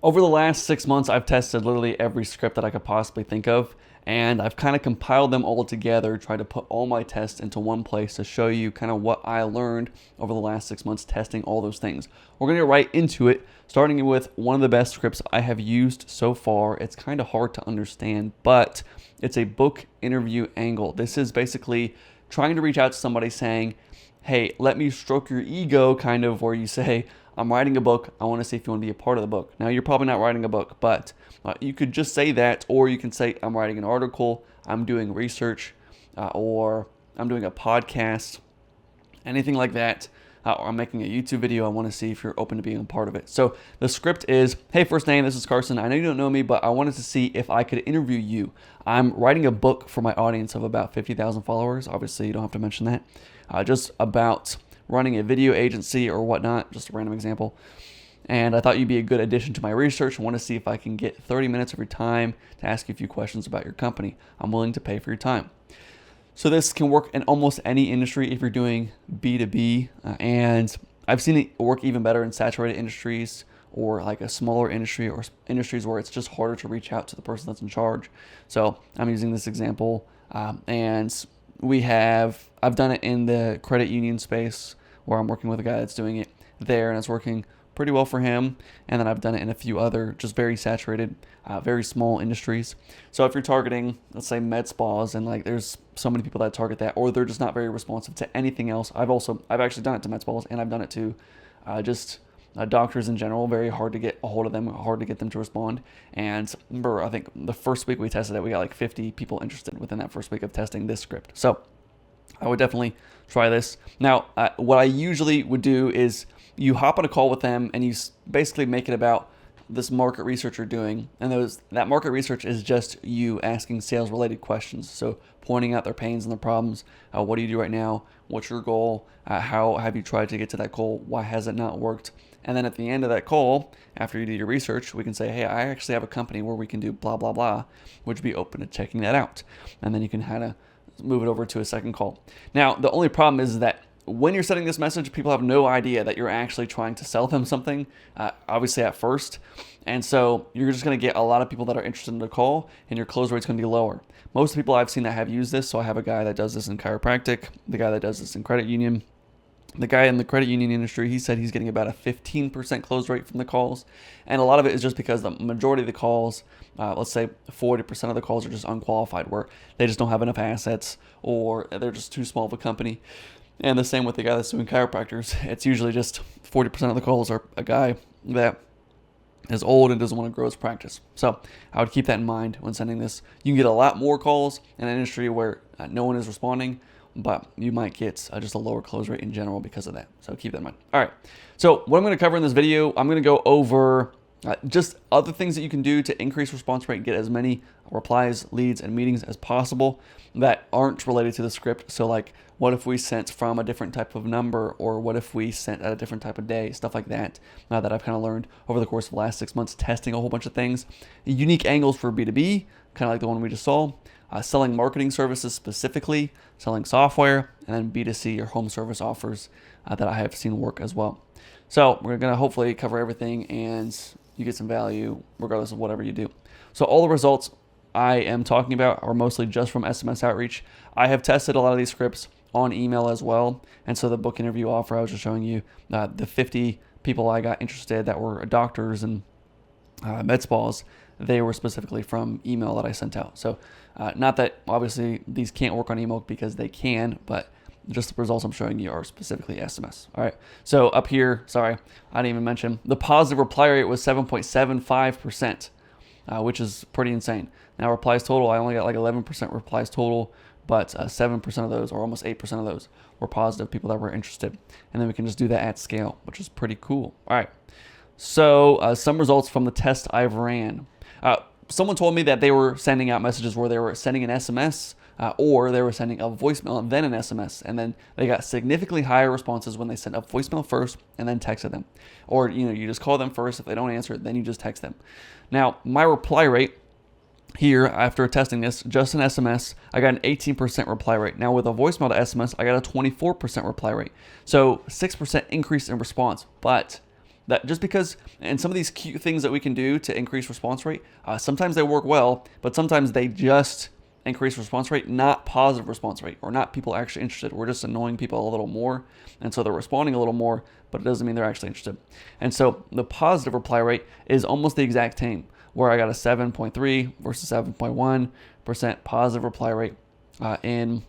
Over the last 6 months, I've tested literally every script that I could possibly think of, and I've kind of compiled them all together, tried to put all my tests into one place to show you kind of what I learned over the last 6 months testing all those things. We're going to get right into it, starting with one of the best scripts I have used so far. It's kind of hard to understand, but it's a book interview angle. This is basically trying to reach out to somebody saying, hey, let me stroke your ego, kind of, where you say, I'm writing a book. I want to see if you want to be a part of the book. Now, you're probably not writing a book, but you could just say that, or you can say, I'm writing an article, I'm doing research, or I'm doing a podcast, anything like that. Or I'm making a YouTube video. I want to see if you're open to being a part of it. So the script is, hey, first name, this is Carson. I know you don't know me, but I wanted to see if I could interview you. I'm writing a book for my audience of about 50,000 followers. Obviously, you don't have to mention that. Just about running a video agency or whatnot, just a random example. And I thought you'd be a good addition to my research. I want to see if I can get 30 minutes of your time to ask you a few questions about your company. I'm willing to pay for your time. So this can work in almost any industry if you're doing B2B. And I've seen it work even better in saturated industries or like a smaller industry or industries where it's just harder to reach out to the person that's in charge. So I'm using this example, and I've done it in the credit union space where I'm working with a guy that's doing it there, and it's working pretty well for him. And then I've done it in a few other just very saturated, very small industries. So if you're targeting, let's say, med spas, and like there's so many people that target that, or they're just not very responsive to anything else. I've actually done it to med spas, and I've done it to doctors in general. Very hard to get a hold of them, hard to get them to respond. And remember, I think the first week we tested it, we got like 50 people interested within that first week of testing this script. So I would definitely try this. Now, what I usually would do is you hop on a call with them and you basically make it about this market research you're doing. And that market research is just you asking sales related questions. So pointing out their pains and their problems. What do you do right now? What's your goal? How have you tried to get to that goal? Why has it not worked? And then at the end of that call, after you do your research, we can say, hey, I actually have a company where we can do blah, blah, blah. Would you be open to checking that out? And then you can kind of move it over to a second call. Now, the only problem is that when you're sending this message, people have no idea that you're actually trying to sell them something, obviously at first. And so you're just going to get a lot of people that are interested in the call, and your close rate's going to be lower. Most people I've seen that have used this, so I have a guy that does this in chiropractic, the guy that does this in credit union. The guy in the credit union industry, he said he's getting about a 15% close rate from the calls. And a lot of it is just because the majority of the calls, let's say 40% of the calls are just unqualified, where they just don't have enough assets or they're just too small of a company. And the same with the guy that's doing chiropractors. It's usually just 40% of the calls are a guy that is old and doesn't want to grow his practice. So I would keep that in mind when sending this. You can get a lot more calls in an industry where no one is responding, but you might get just a lower close rate in general because of that. So keep that in mind. All right. So what I'm going to cover in this video, I'm going to go over just other things that you can do to increase response rate and get as many replies, leads, and meetings as possible that aren't related to the script. So like, what if we sent from a different type of number, or what if we sent at a different type of day, stuff like that, that I've kind of learned over the course of the last 6 months testing a whole bunch of things. Unique angles for B2B, kind of like the one we just saw. Selling marketing services specifically, selling software, and then B2C or home service offers that I have seen work as well. So we're going to hopefully cover everything and you get some value regardless of whatever you do. So all the results I am talking about are mostly just from SMS outreach. I have tested a lot of these scripts on email as well. And so the book interview offer, I was just showing you the 50 people I got interested that were doctors and med spas. They were specifically from email that I sent out. So not that obviously these can't work on email, because they can, but just the results I'm showing you are specifically SMS. All right. So up here, sorry, I didn't even mention the positive reply rate was 7.75%, which is pretty insane. Now replies total, I only got like 11% replies total, but 7% of those, or almost 8% of those, were positive people that were interested. And then we can just do that at scale, which is pretty cool. All right. So some results from the test I've ran. Someone told me that they were sending out messages where they were sending an SMS or they were sending a voicemail and then an SMS, and then they got significantly higher responses when they sent a voicemail first and then texted them. Or you just call them first. If they don't answer, then you just text them. Now, my reply rate here, after testing this, just an SMS, I got an 18% reply rate. Now with a voicemail to SMS, I got a 24% reply rate. So 6% increase in response, but that just because, and some of these cute things that we can do to increase response rate, sometimes they work well, but sometimes they just increase response rate, not positive response rate, or not people actually interested. We're just annoying people a little more, and so they're responding a little more, but it doesn't mean they're actually interested. And so the positive reply rate is almost the exact same, where I got a 7.3 versus 7.1% positive reply rate in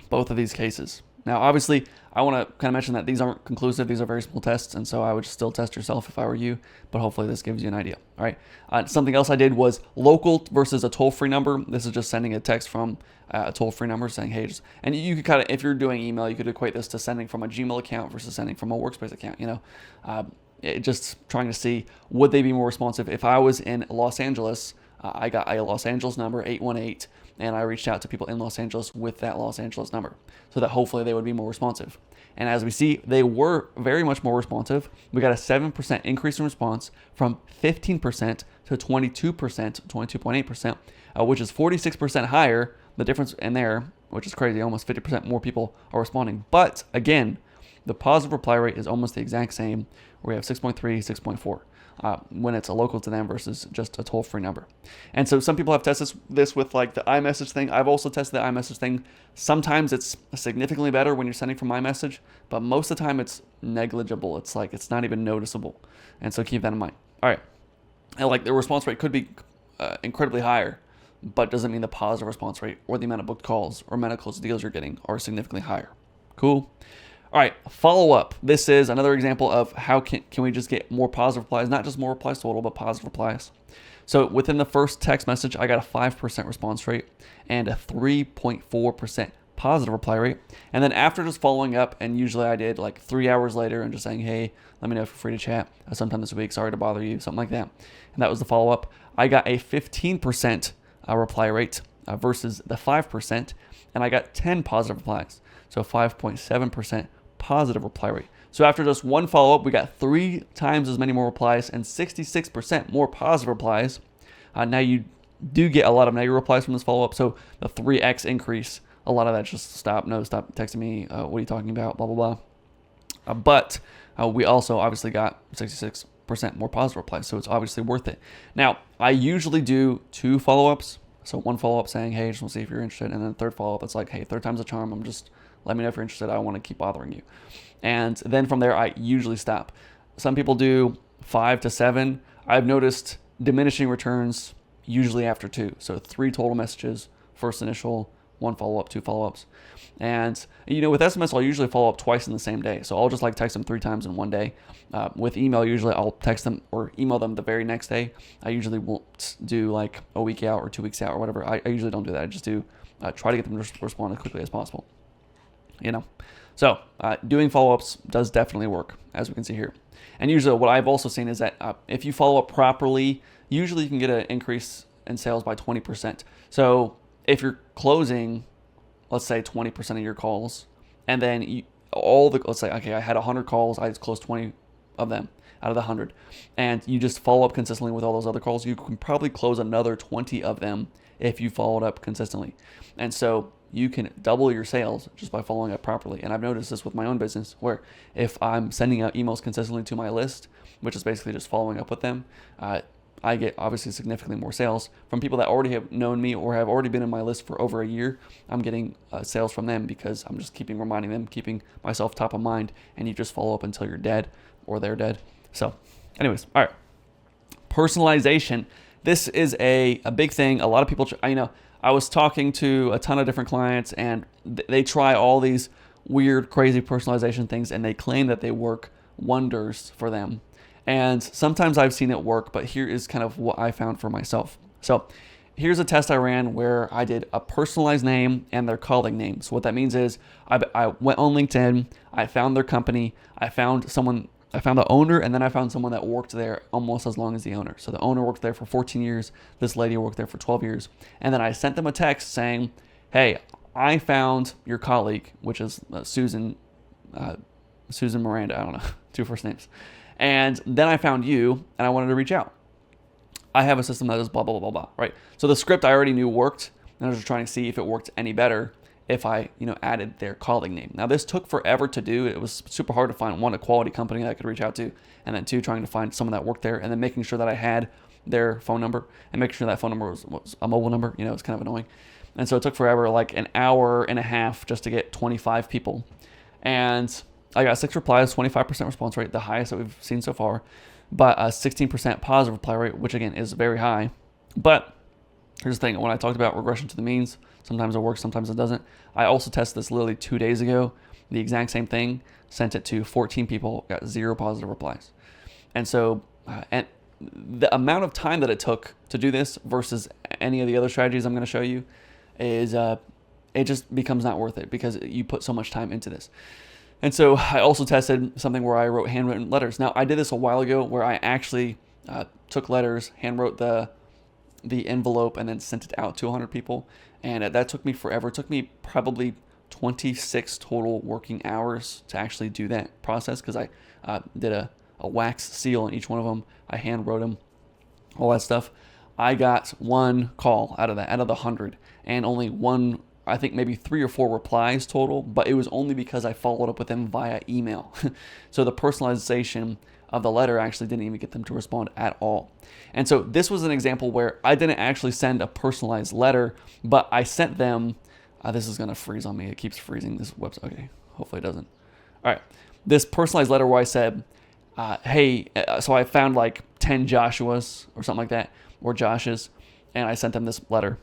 both of these cases. Now, obviously, I want to kind of mention that these aren't conclusive. These are very small tests, and so I would still test yourself if I were you, but hopefully this gives you an idea. All right. Something else I did was local versus a toll-free number. This is just sending a text from a toll-free number saying, hey, and you could kind of, if you're doing email, you could equate this to sending from a Gmail account versus sending from a Workspace account, just trying to see, would they be more responsive? If I was in Los Angeles, I got a Los Angeles number, 818, and I reached out to people in Los Angeles with that Los Angeles number so that hopefully they would be more responsive. And as we see, they were very much more responsive. We got a 7% increase in response from 15% to 22%, 22.8%, which is 46% higher. The difference in there, which is crazy, almost 50% more people are responding. But again, the positive reply rate is almost the exact same, where we have 6.3, 6.4. When it's a local to them versus just a toll-free number. And so some people have tested this with like the iMessage thing. I've also tested the iMessage thing. Sometimes it's significantly better when you're sending from iMessage, but most of the time it's negligible. It's like it's not even noticeable. And so keep that in mind. All right. And like the response rate could be incredibly higher, but doesn't mean the positive response rate or the amount of booked calls or amount of closed deals you're getting are significantly higher. Cool. All right, follow up. This is another example of how can we just get more positive replies, not just more replies total, but positive replies. So within the first text message, I got a 5% response rate and a 3.4% positive reply rate. And then after just following up, and usually I did like 3 hours later and just saying, hey, let me know if you're free to chat sometime this week. Sorry to bother you, something like that. And that was the follow up. I got a 15% reply rate versus the 5%, and I got 10 positive replies. So 5.7% positive reply rate. So after just one follow-up, we got 3 times as many more replies and 66% more positive replies. Now you do get a lot of negative replies from this follow-up. So the 3x increase, a lot of that just stop texting me. What are you talking about? Blah, blah, blah. But we also obviously got 66% more positive replies. So it's obviously worth it. Now, I usually do 2 follow-ups. So one follow-up saying, hey, just want to see if you're interested. And then third follow-up, it's like, hey, third time's a charm. Let me know if you're interested. I don't want to keep bothering you. And then from there, I usually stop. Some people do 5 to 7. I've noticed diminishing returns usually after 2. So 3 total messages, first initial, 1 follow-up, 2 follow-ups. And, with SMS, I'll usually follow up twice in the same day. So I'll just like text them 3 times in one day. With email, usually I'll text them or email them the very next day. I usually won't do like a week out or 2 weeks out or whatever. I usually don't do that. I just do try to get them to respond as quickly as possible. So doing follow-ups does definitely work, as we can see here. And usually what I've also seen is that if you follow up properly, usually you can get an increase in sales by 20%. So if you're closing, let's say 20% of your calls, and then let's say, okay, I had 100 calls, I just closed 20 of them out of the 100, and you just follow up consistently with all those other calls, you can probably close another 20 of them if you followed up consistently. And so you can double your sales just by following up properly. And I've noticed this with my own business, where if I'm sending out emails consistently to my list, which is basically just following up with them, I get obviously significantly more sales from people that already have known me or have already been in my list for over a year. I'm getting sales from them because I'm just reminding them, keeping myself top of mind, and you just follow up until you're dead or they're dead. So anyways, all right. Personalization. This is a big thing. A lot of people, I was talking to a ton of different clients, and they try all these weird, crazy personalization things, and they claim that they work wonders for them. And sometimes I've seen it work, but here is kind of what I found for myself. So here's a test I ran where I did a personalized name and their colleague name. So what that means is I went on LinkedIn, I found their company, I found the owner, and then I found someone that worked there almost as long as the owner. So the owner worked there for 14 years. This lady worked there for 12 years. And then I sent them a text saying, hey, I found your colleague, which is Susan Miranda. I don't know, 2 first names. And then I found you, and I wanted to reach out. I have a system that does blah, blah, blah, blah, blah, right? So the script I already knew worked, and I was just trying to see if it worked any better. if I, added their colleague name. Now this took forever to do. It was super hard to find, one, a quality company that I could reach out to, and then two, trying to find someone that worked there, and then making sure that I had their phone number, and making sure that phone number was a mobile number. It's kind of annoying. And so it took forever, like an hour and a half just to get 25 people. And I got 6 replies, 25% response rate, the highest that we've seen so far, but a 16% positive reply rate, which again is very high. But here's the thing, when I talked about regression to the means, sometimes it works, sometimes it doesn't. I also tested this literally 2 days ago, the exact same thing, sent it to 14 people, got 0 positive replies. And so, and the amount of time that it took to do this versus any of the other strategies I'm going to show you is, it just becomes not worth it because you put so much time into this. And so I also tested something where I wrote handwritten letters. Now I did this a while ago where I actually took letters, hand wrote the envelope, and then sent it out to 100 people. And that took me forever. It took me probably 26 total working hours to actually do that process because I did a wax seal on each one of them. I hand wrote them, all that stuff. I got 1 call out of that, out of the 100, and only one, I think maybe 3 or 4 replies total, but it was only because I followed up with them via email. So the personalization of the letter actually didn't even get them to respond at all. And so this was an example where I didn't actually send a personalized letter, but I sent them, this is gonna freeze on me. It keeps freezing this website. Okay, hopefully it doesn't. All right, this personalized letter where I said, hey, so I found like 10 Joshuas or something like that, or Joshes, and I sent them this letter.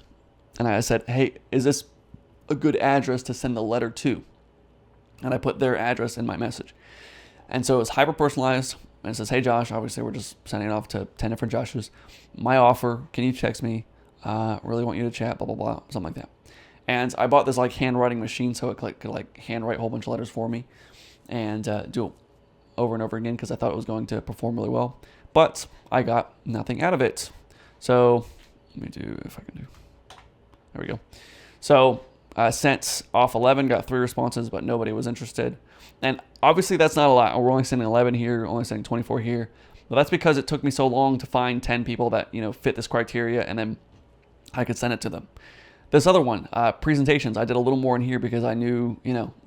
And I said, hey, is this a good address to send the letter to? And I put their address in my message. And so it's hyper personalized, and it says, hey Josh, obviously we're just sending it off to 10 different Joshes. My offer, can you text me? Really want you to chat, blah, blah, blah, something like that. And I bought this like handwriting machine so it could like handwrite a whole bunch of letters for me and do it over and over again because I thought it was going to perform really well. But I got nothing out of it. So let me do, if I can do, there we go. So I sent off 11, got 3 responses, but nobody was interested. And obviously that's not a lot. We're only sending 11 here, only sending 24 here. But that's because it took me so long to find 10 people that, fit this criteria, and then I could send it to them. This other one, presentations, I did a little more in here because I knew,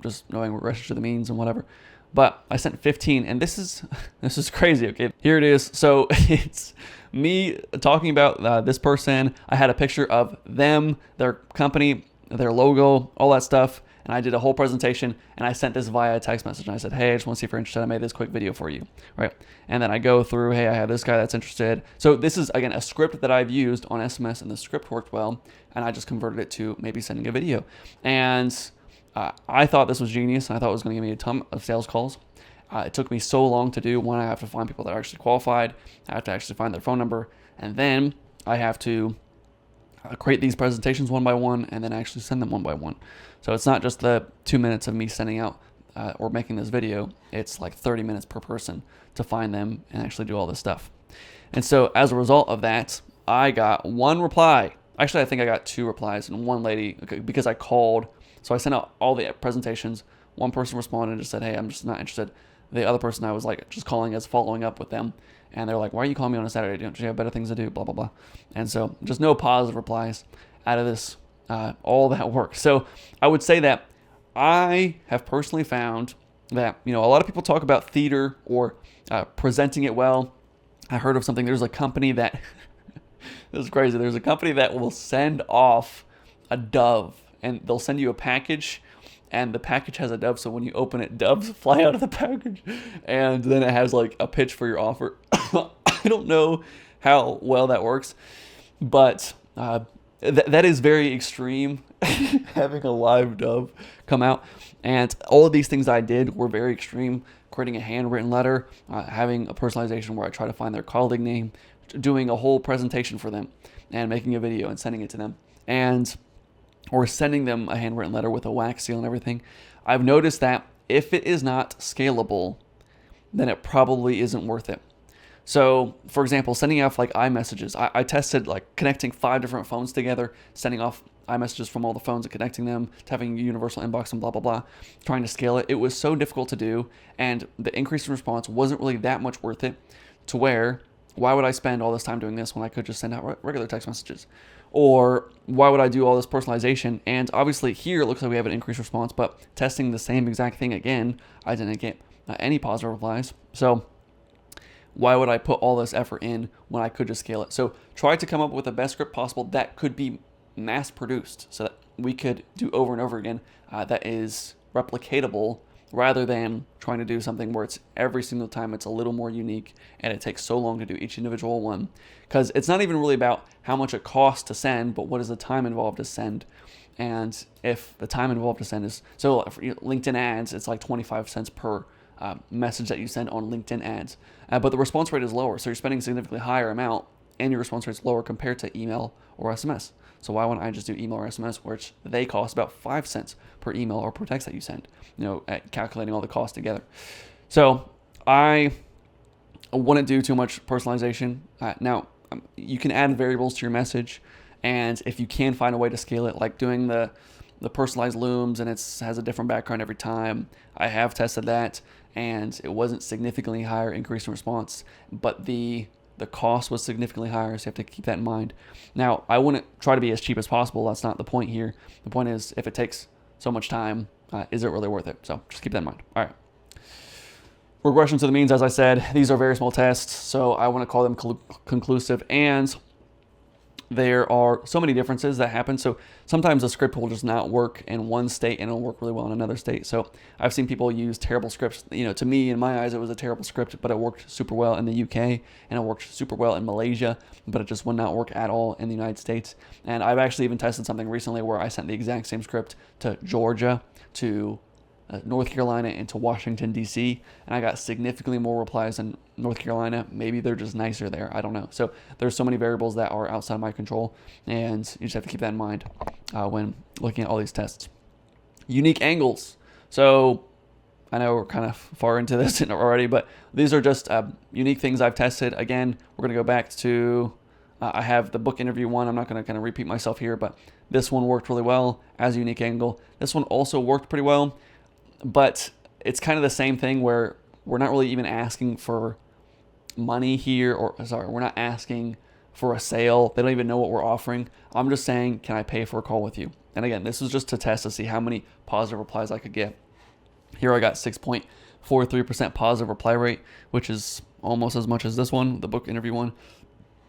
just knowing regression to the means and whatever. But I sent 15, and this is crazy, okay? Here it is. So it's me talking about this person. I had a picture of them, their company, their logo, all that stuff, and I did a whole presentation, and I sent this via text message, and I said, hey, I just want to see if you're interested. I made this quick video for you, right? And then I go through, hey, I have this guy that's interested. So this is, again, a script that I've used on SMS, and the script worked well, and I just converted it to maybe sending a video. And I thought this was genius. I thought it was going to give me a ton of sales calls. It took me so long to do. One, I have to find people that are actually qualified. I have to actually find their phone number. And then I have to create these presentations one by one and then actually send them one by one. So it's not just the 2 minutes of me sending out or making this video. It's like 30 minutes per person to find them and actually do all this stuff. And so as a result of that, I got 1 reply. Actually, I think I got 2 replies, and one lady, because I called. So I sent out all the presentations. One person responded and just said, hey, I'm just not interested. The other person, I was like just calling as following up with them. And they're like, why are you calling me on a Saturday? Don't you have better things to do? Blah, blah, blah. And so just no positive replies out of this, all that work. So I would say that I have personally found that, a lot of people talk about theater or presenting it well. I heard of something. There's a company that, this is crazy. There's a company that will send off a dove, and they'll send you a package, and the package has a dove, so when you open it, doves fly out of the package, and then it has like a pitch for your offer. I don't know how well that works, but that is very extreme, having a live dove come out. And all of these things I did were very extreme, creating a handwritten letter, having a personalization where I try to find their colleague name, doing a whole presentation for them, and making a video and sending it to them. Or sending them a handwritten letter with a wax seal and everything. I've noticed that if it is not scalable, then it probably isn't worth it. So, for example, sending off like iMessages. I tested like connecting 5 different phones together, sending off iMessages from all the phones and connecting them to having a universal inbox and blah, blah, blah, trying to scale it. It was so difficult to do, and the increase in response wasn't really that much worth it to where why would I spend all this time doing this when I could just send out regular text messages? Or why would I do all this personalization? And obviously here it looks like we have an increased response, but testing the same exact thing again, I didn't get any positive replies. So why would I put all this effort in when I could just scale it? So try to come up with the best script possible that could be mass produced so that we could do over and over again that is replicatable, rather than trying to do something where it's every single time it's a little more unique and it takes so long to do each individual one. Because it's not even really about how much it costs to send, but what is the time involved to send. And if the time involved to send is, so for LinkedIn ads, it's like 25 cents per message that you send on LinkedIn ads. But the response rate is lower, so you're spending a significantly higher amount and your response rate is lower compared to email or SMS. So why wouldn't I just do email or SMS, which they cost about 5 cents per email or per text that you send, at calculating all the costs together. So I wouldn't do too much personalization. Now, you can add variables to your message, and if you can find a way to scale it, like doing the personalized looms and it has a different background every time, I have tested that, and it wasn't significantly higher increase in response, but the cost was significantly higher, so you have to keep that in mind. Now, I wouldn't try to be as cheap as possible. That's not the point here. The point is, if it takes so much time, is it really worth it? So just keep that in mind. All right. Regression to the means, as I said, these are very small tests, so I want to call them conclusive, and there are so many differences that happen. So sometimes a script will just not work in one state and it'll work really well in another state. So I've seen people use terrible scripts. To me, in my eyes, it was a terrible script, but it worked super well in the UK and it worked super well in Malaysia, but it just would not work at all in the United States. And I've actually even tested something recently where I sent the exact same script to Georgia, to North Carolina, and to Washington, D.C., and I got significantly more replies in North Carolina. Maybe they're just nicer there. I don't know. So there's so many variables that are outside my control, and you just have to keep that in mind when looking at all these tests. Unique angles. So I know we're kind of far into this already, but these are just unique things I've tested. Again, we're going to go back to, I have the book interview one. I'm not going to kind of repeat myself here, but this one worked really well as a unique angle. This one also worked pretty well. But it's kind of the same thing where we're not really even asking for money here, we're not asking for a sale. They don't even know what we're offering. I'm just saying, can I pay for a call with you? And again, this is just to test to see how many positive replies I could get. Here I got 6.43% positive reply rate, which is almost as much as this one, the book interview one.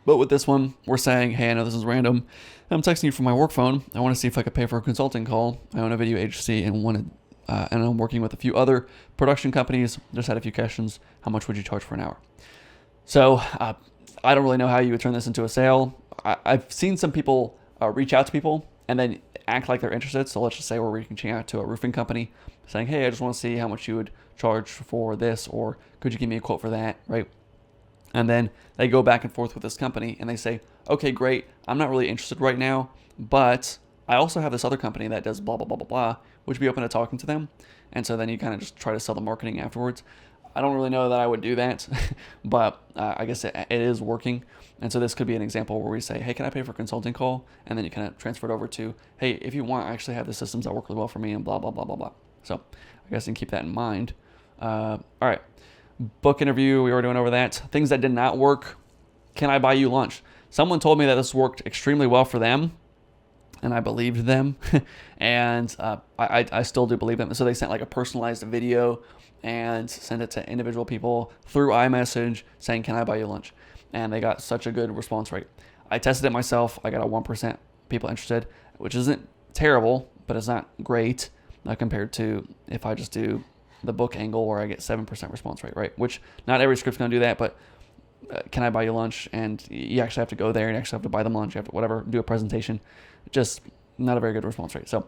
But with this one, we're saying, hey, I know this is random. I'm texting you from my work phone. I want to see if I could pay for a consulting call. I own a video agency and I'm working with a few other production companies. Just had a few questions. How much would you charge for an hour? So I don't really know how you would turn this into a sale. I've seen some people reach out to people and then act like they're interested. So let's just say we're reaching out to a roofing company saying, hey, I just want to see how much you would charge for this, or could you give me a quote for that, right? And then they go back and forth with this company and they say, okay, great. I'm not really interested right now, but I also have this other company that does blah, blah, blah, blah, blah. Would you be open to talking to them? And so then you kind of just try to sell the marketing afterwards. I don't really know that I would do that, but I guess it is working. And so this could be an example where we say, hey, can I pay for a consulting call? And then you kind of transfer it over to, hey, if you want, I actually have the systems that work really well for me, and blah, blah, blah, blah, blah. So I guess you can keep that in mind. All right. Book interview, we already went over that. Things that did not work. Can I buy you lunch? Someone told me that this worked extremely well for them, and I believed them, and I still do believe them. So they sent like a personalized video and sent it to individual people through iMessage saying, can I buy you lunch? And they got such a good response rate. I tested it myself. I got a 1% people interested, which isn't terrible, but it's not great compared to if I just do the book angle where I get 7% response rate, right? Which not every script's going to do that, but can I buy you lunch? And you actually have to go there and you actually have to buy them lunch. You have to whatever, do a presentation. Just not a very good response rate. So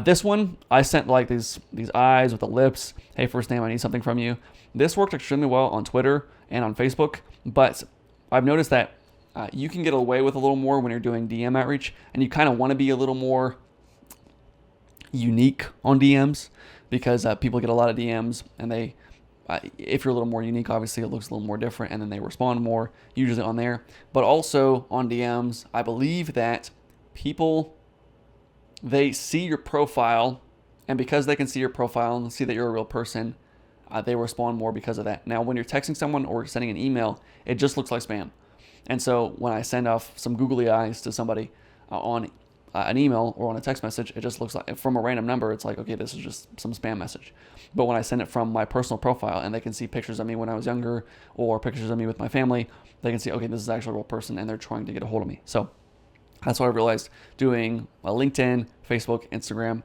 this one, I sent like these eyes with the lips. Hey, first name, I need something from you. This worked extremely well on Twitter and on Facebook, but I've noticed that you can get away with a little more when you're doing DM outreach, and you kind of want to be a little more unique on DMs because people get a lot of DMs, and they, if you're a little more unique, obviously it looks a little more different, and then they respond more usually on there. But also on DMs, I believe that people, they see your profile, and because they can see your profile and see that you're a real person, they respond more because of that. Now, when you're texting someone or sending an email, it just looks like spam. And so when I send off some googly eyes to somebody on an email or on a text message, it just looks like from a random number, it's like, okay, this is just some spam message. But when I send it from my personal profile and they can see pictures of me when I was younger or pictures of me with my family, they can see, okay, this is actually a real person and they're trying to get a hold of me. So that's what I realized doing LinkedIn, Facebook, Instagram,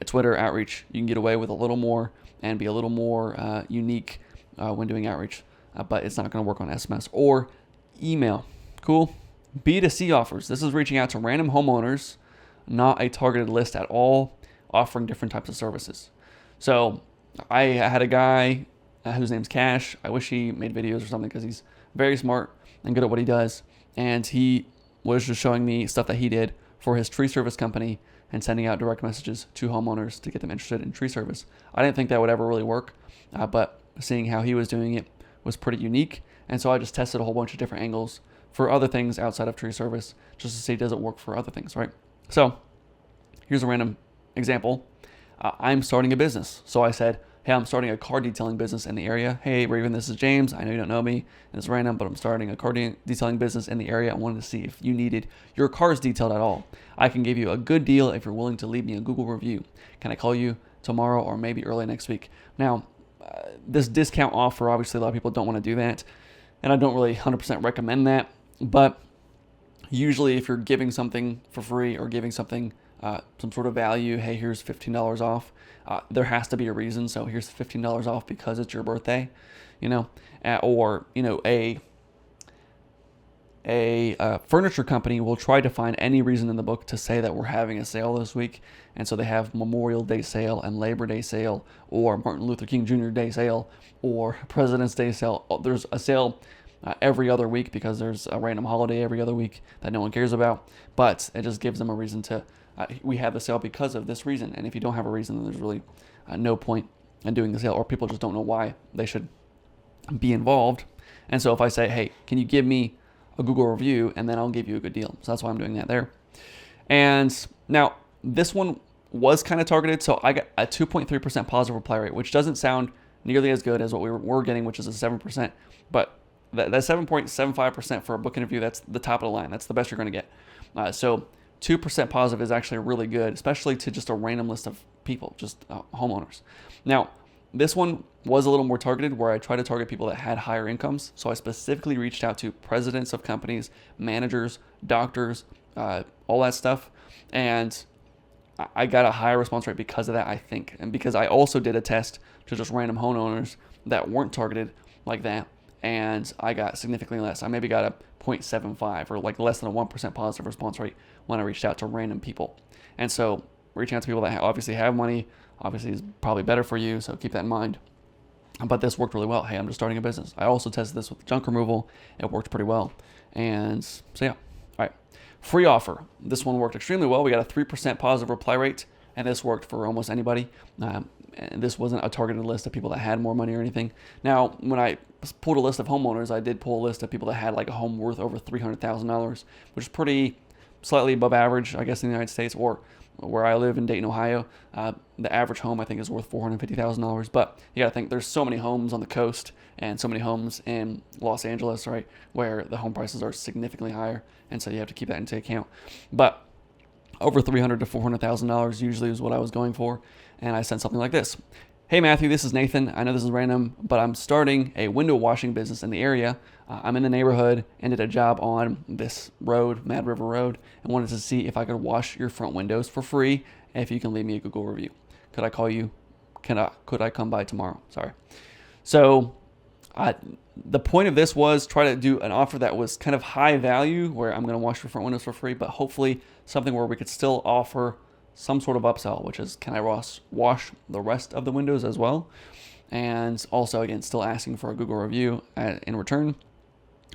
Twitter outreach. You can get away with a little more and be a little more unique when doing outreach, but it's not going to work on SMS or email. Cool. B2C offers. This is reaching out to random homeowners, not a targeted list at all, offering different types of services. So I had a guy whose name's Cash. I wish he made videos or something because he's very smart and good at what he does. And he was just showing me stuff that he did for his tree service company and sending out direct messages to homeowners to get them interested in tree service. I didn't think that would ever really work, but seeing how he was doing it was pretty unique. And so I just tested a whole bunch of different angles for other things outside of tree service just to see, does it work for other things, right? So here's a random example. I'm starting a business. So I said, hey, I'm starting a car detailing business in the area. Hey, Raven, this is James. I know you don't know me, and it's random, but I'm starting a car detailing business in the area. I wanted to see if you needed your cars detailed at all. I can give you a good deal if you're willing to leave me a Google review. Can I call you tomorrow or maybe early next week? Now, this discount offer, obviously a lot of people don't want to do that, and I don't really 100% recommend that, but usually if you're giving something for free or giving something some sort of value, hey, here's $15 off, there has to be a reason. So here's $15 off because it's your birthday, or a furniture company will try to find any reason in the book to say that we're having a sale this week. And so they have Memorial Day sale and Labor Day sale or Martin Luther King Jr. Day sale or President's Day sale. There's a sale every other week because there's a random holiday every other week that no one cares about. But it just gives them a reason to, we have the sale because of this reason. And if you don't have a reason, then there's really no point in doing the sale, or people just don't know why they should be involved. And so if I say, hey, can you give me a Google review, and then I'll give you a good deal. So that's why I'm doing that there. And now this one was kind of targeted. So I got a 2.3% positive reply rate, which doesn't sound nearly as good as what we were getting, which is a 7%. But that 7.75% for a book interview, that's the top of the line. That's the best you're going to get. So 2% positive is actually really good, especially to just a random list of people, just homeowners. Now, this one was a little more targeted, where I try to target people that had higher incomes. So I specifically reached out to presidents of companies, managers, doctors, all that stuff. And I got a higher response rate because of that, I think. And because I also did a test to just random homeowners that weren't targeted like that. And I got significantly less. I maybe got a 0.75 or like less than a 1% positive response rate when I reached out to random people. And so reaching out to people that obviously have money, obviously is probably better for you. So keep that in mind. But this worked really well. Hey, I'm just starting a business. I also tested this with junk removal. It worked pretty well. And so yeah. All right. Free offer. This one worked extremely well. We got a 3% positive reply rate, and this worked for almost anybody. And this wasn't a targeted list of people that had more money or anything. Now, when I pulled a list of homeowners, I did pull a list of people that had like a home worth over $300,000, which is pretty slightly above average, I guess, in the United States, or where I live in Dayton, Ohio. The average home, I think, is worth $450,000. But you got to think there's so many homes on the coast and so many homes in Los Angeles, right, where the home prices are significantly higher. And so you have to keep that into account. But over $300,000 to $400,000 usually is what I was going for. And I sent something like this. Hey, Matthew, this is Nathan. I know this is random, but I'm starting a window washing business in the area. I'm in the neighborhood and did a job on this road, Mad River Road, and wanted to see if I could wash your front windows for free if you can leave me a Google review. Could I call you? Could I come by tomorrow? Sorry. So the point of this was try to do an offer that was kind of high value, where I'm going to wash your front windows for free, but hopefully something where we could still offer some sort of upsell, which is, can I wash the rest of the windows as well? And also, again, still asking for a Google review in return.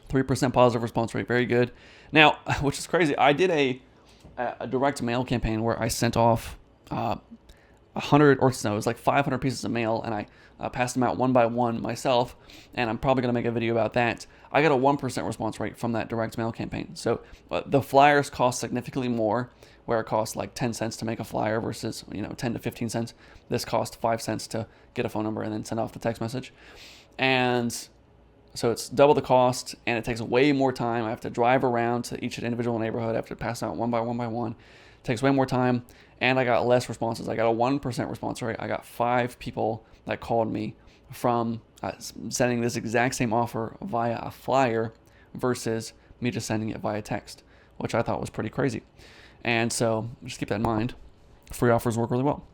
3% positive response rate, very good. Now, which is crazy, I did a direct mail campaign where I sent off 100, or no, it was like 500 pieces of mail, and I passed them out one by one myself, and I'm probably going to make a video about that. I got a 1% response rate from that direct mail campaign. So the flyers cost significantly more, where it costs like 10 cents to make a flyer versus 10 to 15 cents. This cost 5 cents to get a phone number and then send off the text message. And So it's double the cost, and it takes way more time. I have to drive around to each individual neighborhood. I have to pass out one by one by one. It takes way more time, and I got less responses. I got a 1% response rate. I got 5 people that called me from sending this exact same offer via a flyer versus me just sending it via text, which I thought was pretty crazy. And so just keep that in mind. Free offers work really well.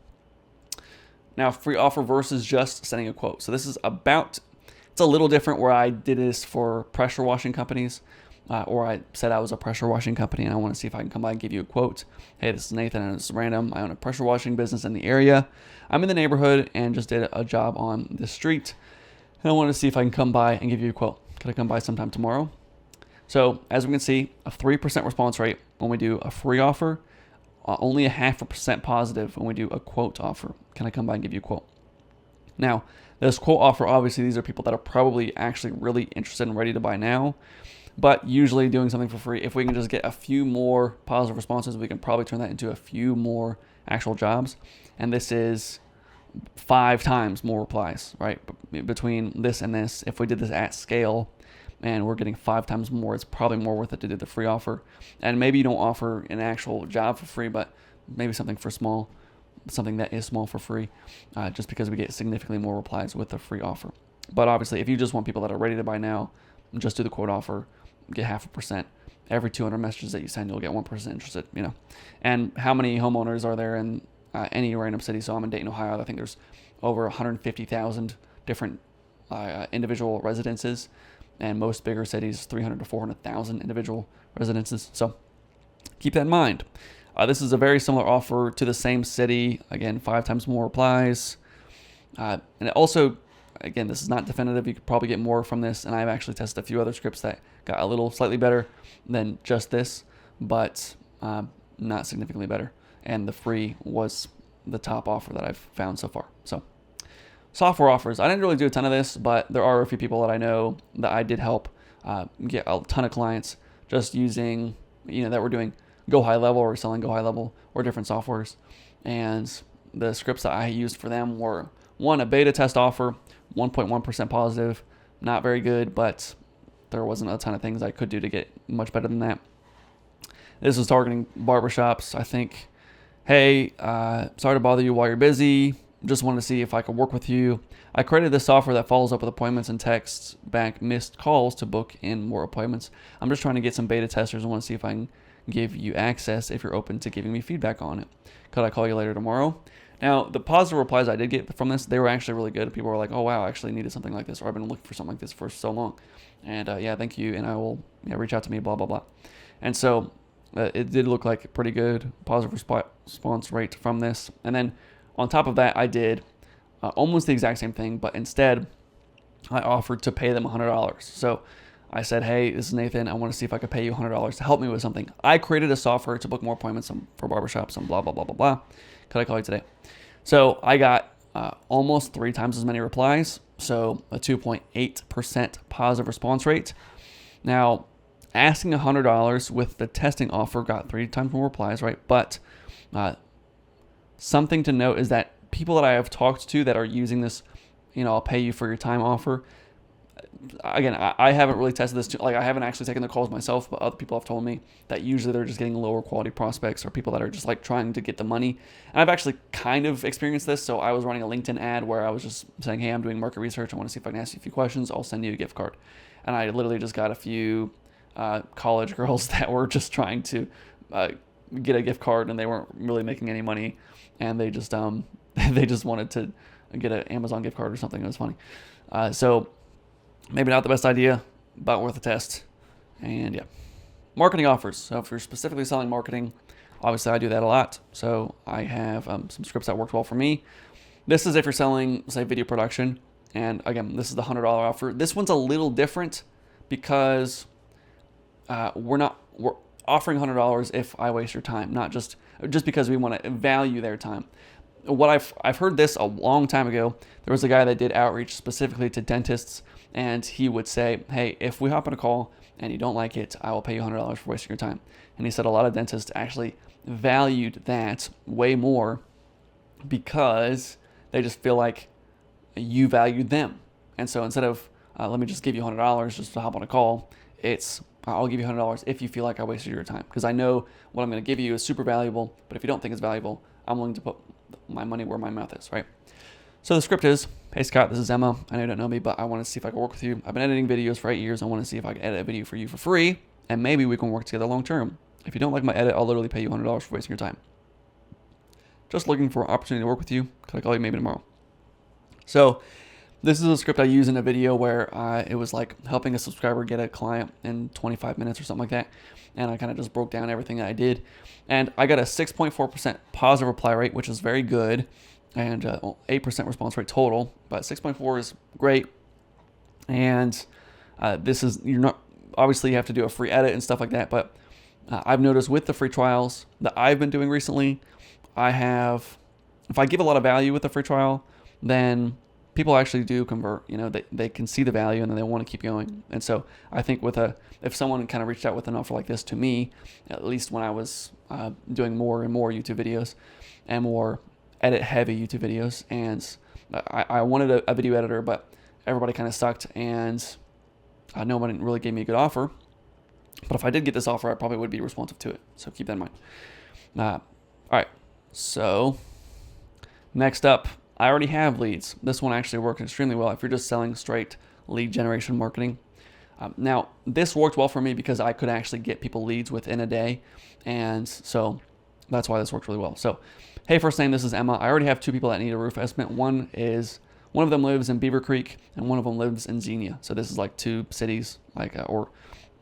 Now, free offer versus just sending a quote. So this is it's a little different where I did this for pressure washing companies, or I said I was a pressure washing company and I want to see if I can come by and give you a quote. Hey, this is Nathan and it's random. I own a pressure washing business in the area. I'm in the neighborhood and just did a job on the street. And I want to see if I can come by and give you a quote. Could I come by sometime tomorrow? So as we can see, a 3% response rate when we do a free offer, only a 0.5% positive when we do a quote offer. Can I come by and give you a quote? Now, this quote offer, obviously, these are people that are probably actually really interested and ready to buy now. But usually doing something for free, if we can just get a few more positive responses, we can probably turn that into a few more actual jobs. And this is 5 times more replies, right? Between this and this, if we did this at scale and we're getting 5 times more, it's probably more worth it to do the free offer. And maybe you don't offer an actual job for free, but maybe something that is small for free, just because we get significantly more replies with the free offer. But obviously, if you just want people that are ready to buy now, just do the quote offer, get 0.5%. Every 200 messages that you send, you'll get 1% interested, And how many homeowners are there in any random city? So I'm in Dayton, Ohio. I think there's over 150,000 different individual residences, and most bigger cities, 300 to 400,000 individual residences. So keep that in mind. This is a very similar offer to the same city. Again, 5 times more replies. And it also, again, this is not definitive. You could probably get more from this. And I've actually tested a few other scripts that got a little slightly better than just this, but not significantly better. And the free was the top offer that I've found so far. So software offers. I didn't really do a ton of this, but there are a few people that I know that I did help get a ton of clients just using, that were doing Go High Level or selling Go High Level or different softwares. And the scripts that I used for them were, one, a beta test offer, 1.1% positive, not very good, but there wasn't a ton of things I could do to get much better than that. This was targeting barbershops. I think, hey, sorry to bother you while you're busy. Just wanted to see if I could work with you. I created this software that follows up with appointments and texts back missed calls to book in more appointments. I'm just trying to get some beta testers. I want to see if I can give you access if you're open to giving me feedback on it. Could I call you later tomorrow? Now, the positive replies I did get from this, they were actually really good. People were like, oh, wow, I actually needed something like this, or I've been looking for something like this for so long. And yeah, thank you, and I will reach out to me, blah, blah, blah. And so it did look like a pretty good positive response rate from this. And then on top of that, I did almost the exact same thing, but instead I offered to pay them $100. So I said, hey, this is Nathan. I want to see if I could pay you $100 to help me with something. I created a software to book more appointments for barbershops and blah, blah, blah, blah, blah. Could I call you today? So I got almost 3 times as many replies. So a 2.8% positive response rate. Now, asking $100 with the testing offer got 3 times more replies, right? But something to note is that people that I have talked to that are using this, I'll pay you for your time offer. Again, I haven't really tested this. I haven't actually taken the calls myself, but other people have told me that usually they're just getting lower quality prospects or people that are just trying to get the money. And I've actually kind of experienced this. So I was running a LinkedIn ad where I was just saying, hey, I'm doing market research. I want to see if I can ask you a few questions. I'll send you a gift card. And I literally just got a few college girls that were just trying to get a gift card, and they weren't really making any money. And they just wanted to get an Amazon gift card or something. It was funny. So maybe not the best idea, but worth a test. And yeah, marketing offers. So if you're specifically selling marketing, obviously I do that a lot. So I have some scripts that worked well for me. This is if you're selling, say, video production. And again, this is the $100 offer. This one's a little different because we're offering $100 if I waste your time, not just because we want to value their time. What I've heard this a long time ago. There was a guy that did outreach specifically to dentists, and he would say, hey, if we hop on a call and you don't like it, I will pay you $100 for wasting your time. And he said a lot of dentists actually valued that way more because they just feel like you valued them. And so instead of let me just give you $100 just to hop on a call. It's I'll give you $100 if you feel like I wasted your time, because I know what I'm going to give you is super valuable. But if you don't think it's valuable, I'm willing to put my money where my mouth is, right? So the script is, hey Scott, this is Emma. I know you don't know me, but I want to see if I can work with you. I've been editing videos for 8 years. I want to see if I can edit a video for you for free, and maybe we can work together long term. If you don't like my edit, I'll literally pay you $100 for wasting your time. Just looking for an opportunity to work with you. Can I call you maybe tomorrow? So this is a script I use in a video where it was like helping a subscriber get a client in 25 minutes or something like that. And I kind of just broke down everything that I did. And I got a 6.4% positive reply rate, which is very good. And 8% response rate total. But 6.4 is great. And you're not, obviously you have to do a free edit and stuff like that. But I've noticed with the free trials that I've been doing recently, if I give a lot of value with the free trial, then people actually do convert. They can see the value and then they want to keep going. And so I think if someone kind of reached out with an offer like this to me, at least when I was doing more and more YouTube videos and more edit heavy YouTube videos, and I wanted a video editor, but everybody kind of sucked, and nobody really gave me a good offer. But if I did get this offer, I probably would be responsive to it. So keep that in mind. All right. So next up, I already have leads. This one actually works extremely well if you're just selling straight lead generation marketing. Now, this worked well for me because I could actually get people leads within a day. And so that's why this worked really well. So, hey, first name, this is Emma. I already have 2 people that need a roof estimate. One of them lives in Beaver Creek and one of them lives in Xenia. So this is like 2 cities, or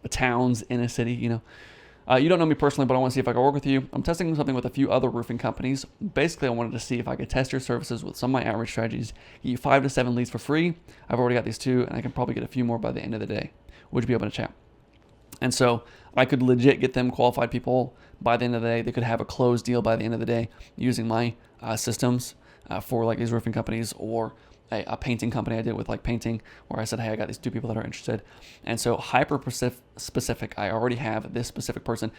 towns in a city, You don't know me personally, but I want to see if I can work with you. I'm testing something with a few other roofing companies. Basically, I wanted to see if I could test your services with some of my outreach strategies, get you 5 to 7 leads for free. I've already got these 2, and I can probably get a few more by the end of the day. Would you be open to chat? And so I could legit get them qualified people by the end of the day. They could have a closed deal by the end of the day using my systems for like these roofing companies, or a painting company I did with like painting, where I said, hey, I got these 2 people that are interested. And so hyper specific, I already have this specific person.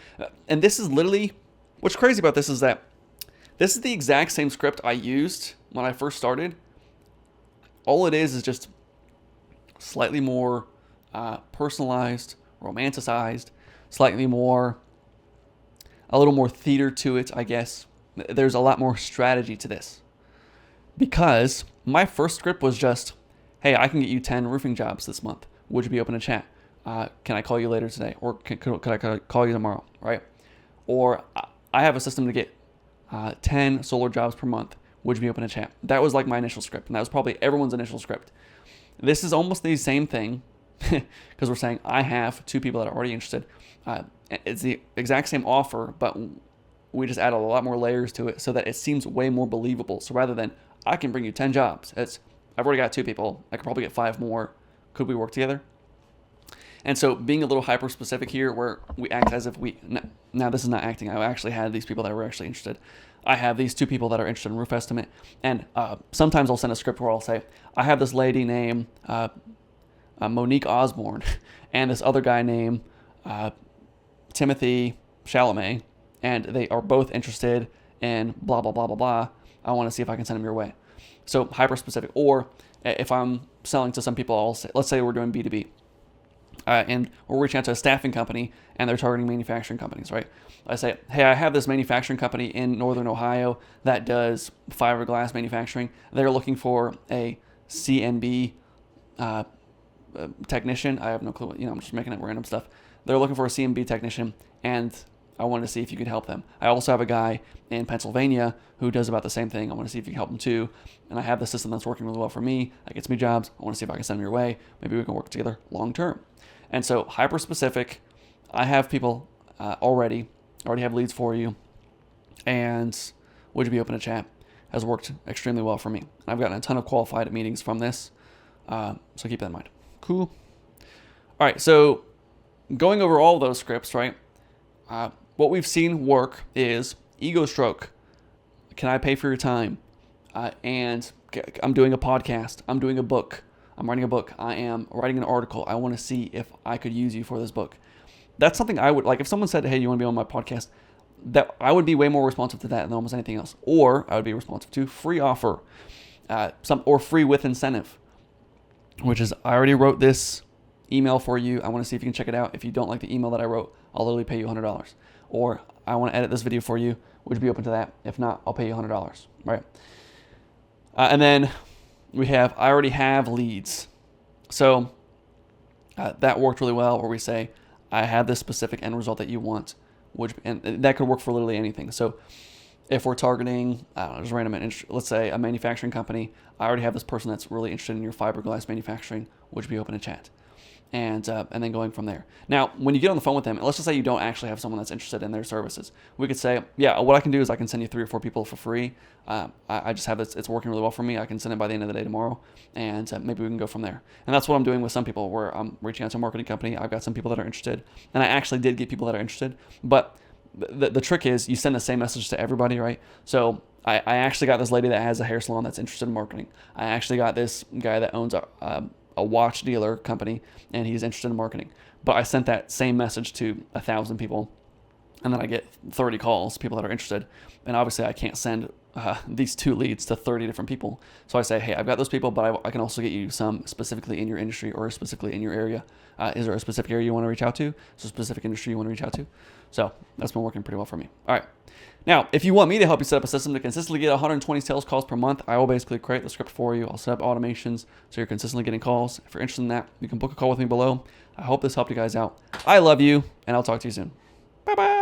And this is literally, what's crazy about this is that this is the exact same script I used when I first started. All it is just slightly more personalized, romanticized, a little more theater to it, I guess. There's a lot more strategy to this. Because my first script was just, hey, I can get you 10 roofing jobs this month. Would you be open to chat? Can I call you later today? Or could I call you tomorrow, right? Or I have a system to get 10 solar jobs per month. Would you be open to chat? That was like my initial script, and that was probably everyone's initial script. This is almost the same thing, because we're saying I have 2 people that are already interested. It's the exact same offer, but we just add a lot more layers to it so that it seems way more believable. So rather than, I can bring you 10 jobs, I've already got 2 people. I could probably get 5 more. Could we work together? And so being a little hyper specific here, where we act as if now this is not acting. I actually had these people that were actually interested. I have these 2 people that are interested in roof estimate. And sometimes I'll send a script where I'll say, I have this lady named Monique Osborne and this other guy named Timothy Chalamet, and they are both interested in blah, blah, blah, blah, blah. I want to see if I can send them your way. So hyper specific. Or if I'm selling to some people, I'll say, let's say we're doing B2B. And we're reaching out to a staffing company and they're targeting manufacturing companies, right? I say, hey, I have this manufacturing company in Northern Ohio that does fiberglass manufacturing. They're looking for a CNB technician. I have no clue. I'm just making up random stuff. They're looking for a CNB technician, and I wanted to see if you could help them. I also have a guy in Pennsylvania who does about the same thing. I want to see if you can help him too. And I have the system that's working really well for me. That gets me jobs. I want to see if I can send them your way. Maybe we can work together long term. And so hyper specific. I have people already have leads for you. And would you be open to chat? Has worked extremely well for me. I've gotten a ton of qualified meetings from this. So keep that in mind. Cool. All right. So going over all those scripts, right? What we've seen work is ego stroke. Can I pay for your time? And I'm doing a podcast. I'm doing a book. I'm writing a book. I am writing an article. I want to see if I could use you for this book. That's something I would like. If someone said, hey, you want to be on my podcast? That I would be way more responsive to that than almost anything else. Or I would be responsive to free offer, or free with incentive. which is I already wrote this email for you. I want to see if you can check it out. If you don't like the email that I wrote, I'll literally pay you $100. Or I want to edit this video for you. Would you be open to that? If not, I'll pay you $100, right? And then we have, I already have leads. So that worked really well, where we say, I have this specific end result that you want, and that could work for literally anything. So if we're targeting, I don't know, just random, let's say a manufacturing company, I already have this person that's really interested in your fiberglass manufacturing. Would you be open to chat? And then going from there. Now, when you get on the phone with them, and let's just say you don't actually have someone that's interested in their services, we could say, yeah, what I can do is I can send you 3 or 4 people for free. I just have this, it's working really well for me. I can send it by the end of the day tomorrow, and maybe we can go from there. And that's what I'm doing with some people, where I'm reaching out to a marketing company. I've got some people that are interested, and I actually did get people that are interested. But the trick is you send the same message to everybody, right? So I actually got this lady that has a hair salon that's interested in marketing. I actually got this guy that owns a watch dealer company, and he's interested in marketing. But I sent that same message to 1,000 people, and then I get 30 calls, people that are interested. And obviously I can't send these 2 leads to 30 different people. So I say, hey, I've got those people, but I can also get you some specifically in your industry or specifically in your area. Is there a specific area you want to reach out to? Is there a specific industry you want to reach out to? So that's been working pretty well for me. All right. Now, if you want me to help you set up a system to consistently get 120 sales calls per month, I will basically create the script for you. I'll set up automations so you're consistently getting calls. If you're interested in that, you can book a call with me below. I hope this helped you guys out. I love you, and I'll talk to you soon. Bye-bye.